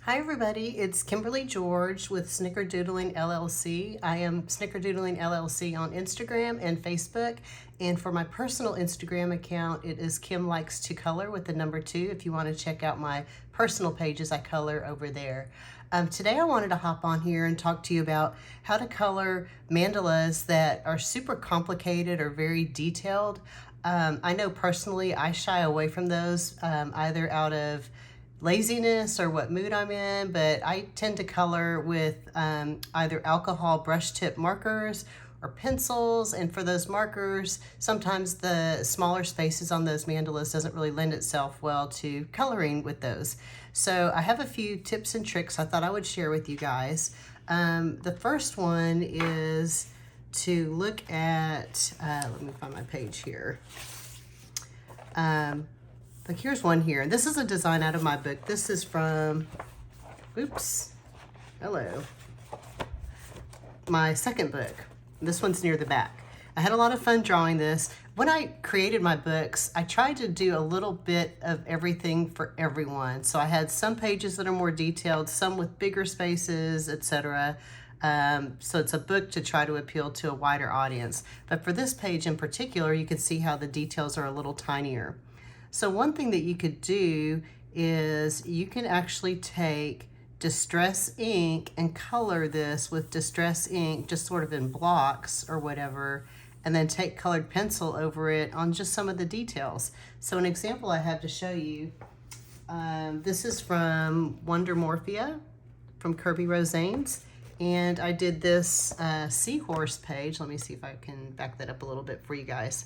Hi everybody, it's Kimberly George with Snickerdoodling LLC. I am Snickerdoodling LLC on Instagram and Facebook, and for my personal Instagram account, it is Kim Likes to Color with the number 2. If you want to check out my personal pages, I color over there. Today I wanted to hop on here and talk to you about how to color mandalas that are super complicated or very detailed. I know personally I shy away from those either out of laziness or what mood I'm in, but I tend to color with either alcohol brush tip markers or pencils. And for those markers, sometimes the smaller spaces on those mandalas doesn't really lend itself well to coloring with those. So I have a few tips and tricks I thought I would share with you guys. The first one is to look at, let me find my page here. Like here's one here. This is a design out of my book. This is from, oops, hello, my second book. This one's near the back. I had a lot of fun drawing this. When I created my books, I tried to do a little bit of everything for everyone. So I had some pages that are more detailed, some with bigger spaces, etc. So it's a book to try to appeal to a wider audience. But for this page in particular, you can see how the details are a little tinier. So one thing that you could do is you can actually take distress ink and color this with distress ink just sort of in blocks or whatever, and then take colored pencil over it on just some of the details. So an example I have to show you, this is from Wonder Morphia from Kirby Rosanes, and I did this seahorse page. Let me see if I can back that up a little bit for you guys.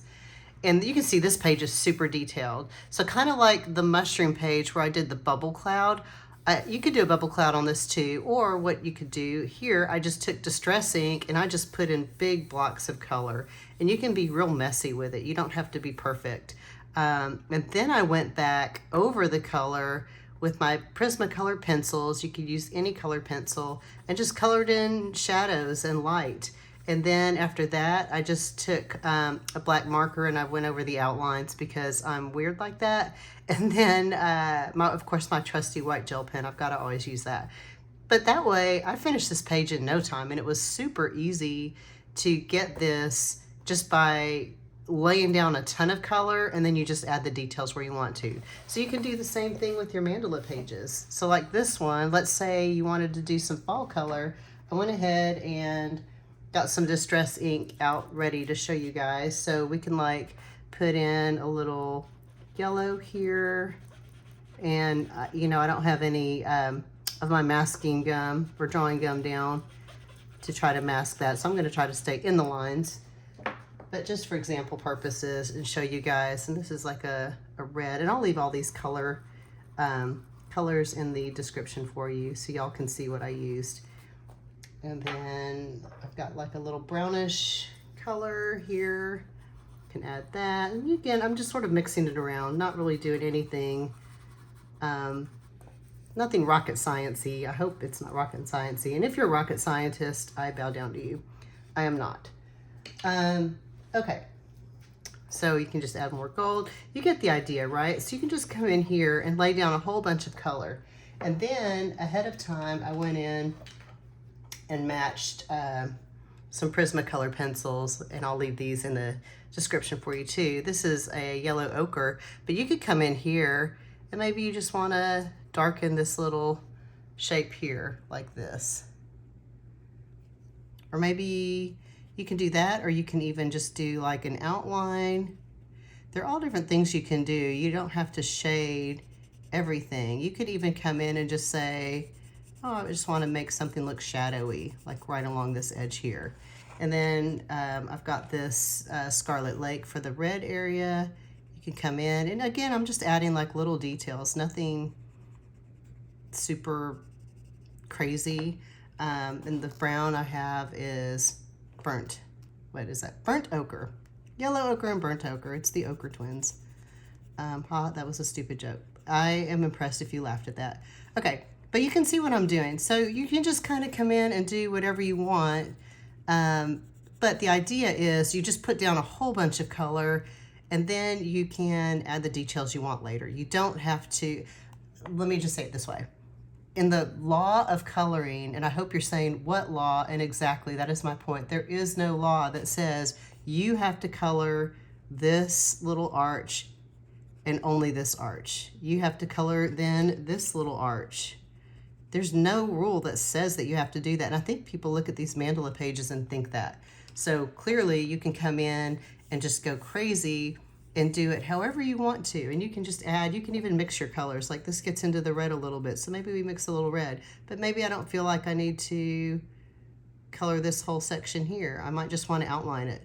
And you can see this page is super detailed. So kind of like the mushroom page where I did the bubble cloud, you could do a bubble cloud on this too, or what you could do here, I just took distress ink and I just put in big blocks of color. And you can be real messy with it. You don't have to be perfect. And then I went back over the color with my Prismacolor pencils. You could use any color pencil and just colored in shadows and light. And then after that, I just took a black marker and I went over the outlines because I'm weird like that. And then, of course, my trusty white gel pen, I've got to always use that. But that way, I finished this page in no time, and it was super easy to get this just by laying down a ton of color, and then you just add the details where you want to. So you can do the same thing with your mandala pages. So like this one, let's say you wanted to do some fall color. I went ahead and got some distress ink out ready to show you guys. So we can like put in a little yellow here. And you know, I don't have any of my masking gum or drawing gum down to try to mask that. So I'm gonna try to stay in the lines, but just for example purposes and show you guys. And this is like a red, and I'll leave all these colors in the description for you so y'all can see what I used. And then I've got like a little brownish color here. Can add that. And again, I'm just sort of mixing it around, not really doing anything, nothing rocket science-y. I hope it's not rocket science-y. And if you're a rocket scientist, I bow down to you. I am not. Okay. So you can just add more gold. You get the idea, right? So you can just come in here and lay down a whole bunch of color. And then ahead of time, I went in and matched some Prismacolor pencils, and I'll leave these in the description for you too. This is a yellow ochre, but you could come in here and maybe you just want to darken this little shape here like this. Or maybe you can do that, or you can even just do like an outline. They're all different things you can do. You don't have to shade everything. You could even come in and just say, oh, I just want to make something look shadowy, like right along this edge here. And then I've got this Scarlet Lake for the red area. You can come in, and again, I'm just adding like little details, nothing super crazy. And the brown I have is burnt. What is that? Burnt ochre. Yellow ochre and burnt ochre. It's the ochre twins. That was a stupid joke. I am impressed if you laughed at that. Okay. But you can see what I'm doing. So you can just kind of come in and do whatever you want. But the idea is you just put down a whole bunch of color, and then you can add the details you want later. You don't have to, let me just say it this way. in the law of coloring, and I hope you're saying what law, and exactly that is my point. There is no law that says you have to color this little arch and only this arch. You have to color then this little arch. There's no rule that says that you have to do that. And I think people look at these mandala pages and think that. So clearly you can come in and just go crazy and do it however you want to. And you can just add, you can even mix your colors. Like this gets into the red a little bit, so maybe we mix a little red. But maybe I don't feel like I need to color this whole section here. I might just want to outline it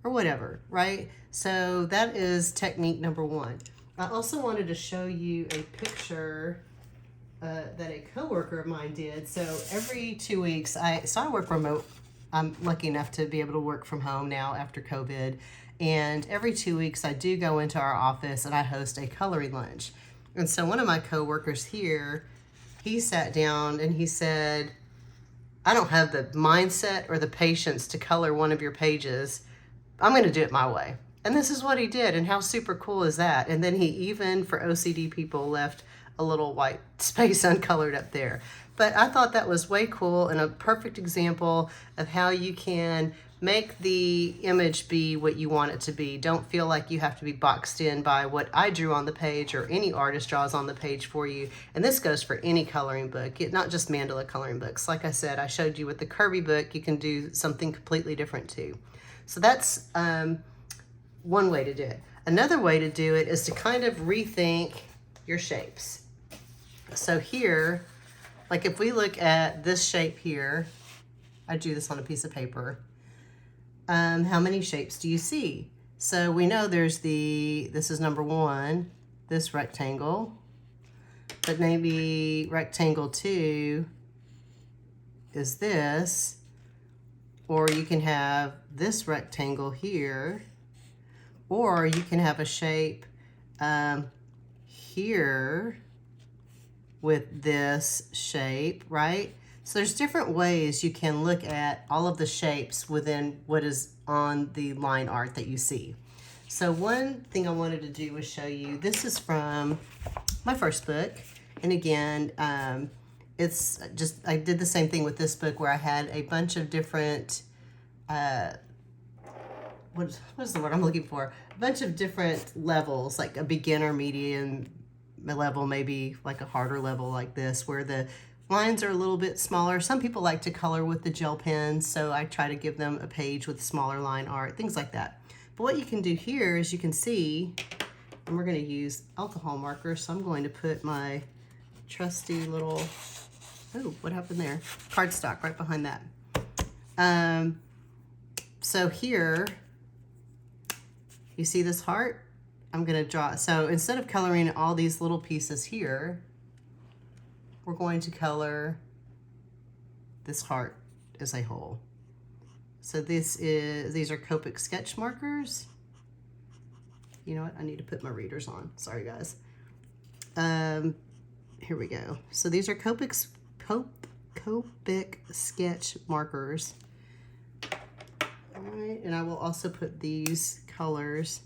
or whatever, right? So that is technique number one. I also wanted to show you a picture that a coworker of mine did. So every 2 weeks, I work remote. I'm lucky enough to be able to work from home now after COVID. And every 2 weeks, I do go into our office and I host a coloring lunch. And so one of my coworkers here, he sat down and he said, I don't have the mindset or the patience to color one of your pages. I'm going to do it my way. And this is what he did. And how super cool is that? And then he even, for OCD people, left a little white space uncolored up there. But I thought that was way cool and a perfect example of how you can make the image be what you want it to be. Don't feel like you have to be boxed in by what I drew on the page or any artist draws on the page for you. And this goes for any coloring book, not just mandala coloring books. Like I said, I showed you with the Kirby book, you can do something completely different too. So that's one way to do it. Another way to do it is to kind of rethink your shapes. So here, like if we look at this shape here, I drew this on a piece of paper. How many shapes do you see? So we know there's this is number one, this rectangle, but maybe rectangle 2 is this, or you can have this rectangle here, or you can have a shape here with this shape, right? So there's different ways you can look at all of the shapes within what is on the line art that you see. So one thing I wanted to do was show you, this is from my first book. And again, it's just, I did the same thing with this book where I had a bunch of different, what's the word I'm looking for? A bunch of different levels, like a beginner, medium level, maybe like a harder level like this, where the lines are a little bit smaller. Some people like to color with the gel pens, so I try to give them a page with smaller line art, things like that. But what you can do here is you can see, and we're going to use alcohol markers, so I'm going to put my trusty little, oh, what happened there? Cardstock right behind that. So here, you see this heart? I'm going to draw, so instead of coloring all these little pieces here, we're going to color this heart as a whole. So these are Copic Sketch markers. You know what? I need to put my readers on. Sorry, guys. Here we go. So these are Copic Sketch markers. All right, and I will also put these colors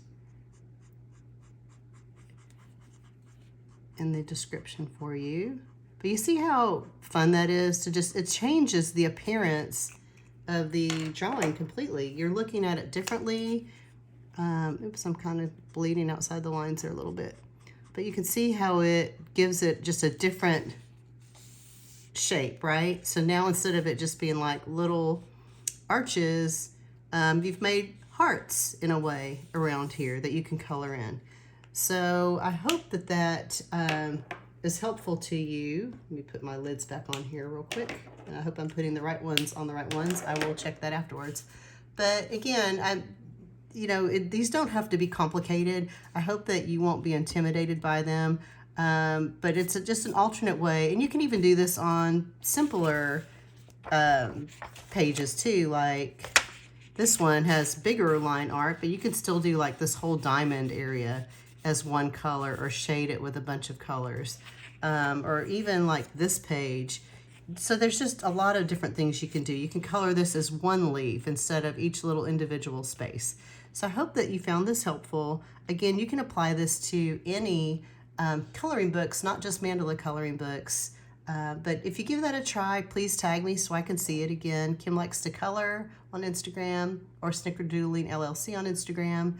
in the description for you. But you see how fun that is to just, it changes the appearance of the drawing completely. You're looking at it differently. Oops, I'm kind of bleeding outside the lines there a little bit. But you can see how it gives it just a different shape, right? So now instead of it just being like little arches, you've made hearts in a way around here that you can color in. So I hope that that is helpful to you. Let me put my lids back on here real quick. And I hope I'm putting the right ones on the right ones. I will check that afterwards. But again, these don't have to be complicated. I hope that you won't be intimidated by them. But it's just an alternate way. And you can even do this on simpler pages too. Like this one has bigger line art, but you can still do like this whole diamond area as one color, or shade it with a bunch of colors, or even like this page. So there's just a lot of different things you can do. You can color this as one leaf instead of each little individual space. So I hope that you found this helpful. Again, you can apply this to any coloring books, not just mandala coloring books. But if you give that a try, please tag me so I can see it again. Kim Likes to Color on Instagram or Snickerdoodling LLC on Instagram.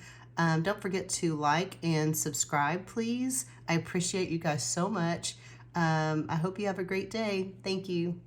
Don't forget to like and subscribe, please. I appreciate you guys so much. I hope you have a great day. Thank you.